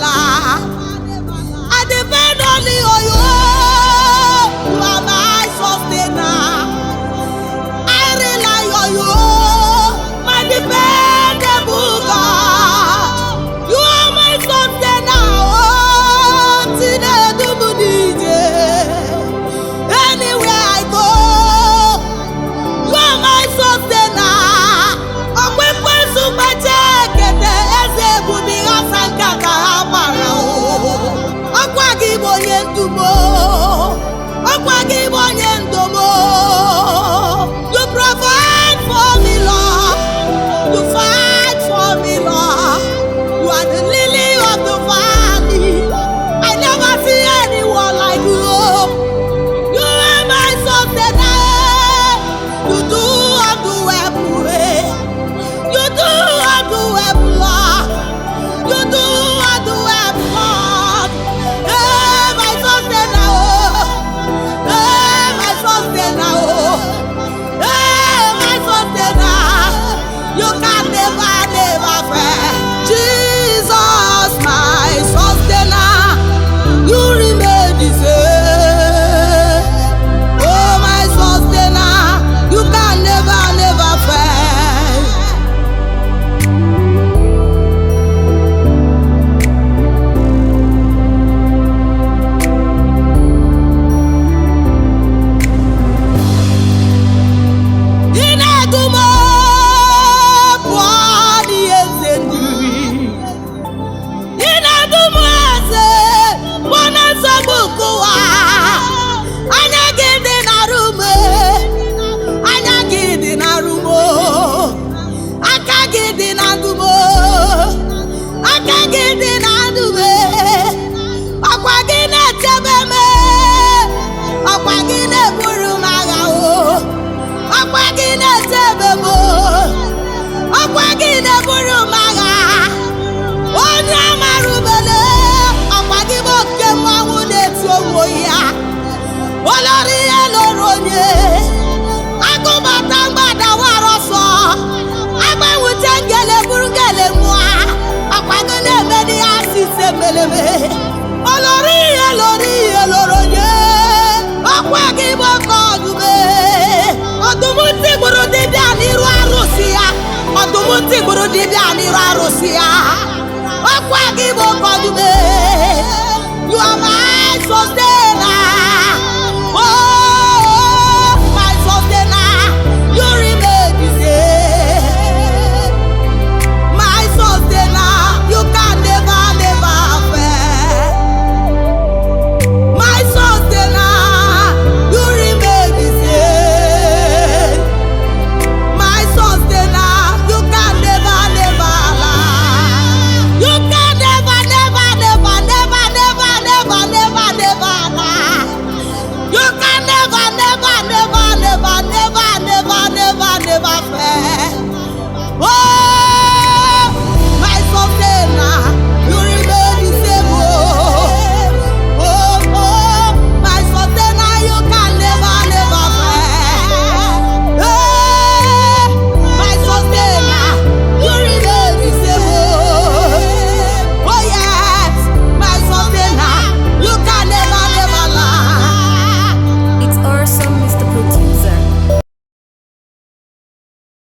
I depend only on you. You are my sustainer. I rely on you, my dependable God. You are my sustainer. Oh, anywhere I go, you are my sustainer. You provide for me, Lord. You fight for me, Lord. You are the lily of the valley. I never see anyone like you. You are my sustainer. You do undoable. You do undoable, Lord. You do undoable, Lord. Hey, my sustainer. Hey, my sustainer. Hey, my sustainer. You can never, never fail. Jesus, my sustainer. You remain the same. Oh, my sustainer. You can never, never fail. Inagumo bwadi ezendi. Inagumo eze wana sabukuwa. Anyagidi na rume. Anyagidi na rumo. Akagidi na dumo. Akagidi na dume. Akwagine tebeme. Akwagine burumaga o. Akwagine tebemo. Akwagine burumaga. Onye amarubele. Akwagibo kemwangu netu omoya. Olori eloronye. Agubata ngbada waroso. Agbawute ngele burungele mwa. Akwagine medi asise meleme. Olori eloronye. Akwagibo kodube. Odumuti gburu dibia n'iru arụsị ya. Odumuti gburu dibia n'iru arụsị ya. Akwagibo kodube. You are my sustainer.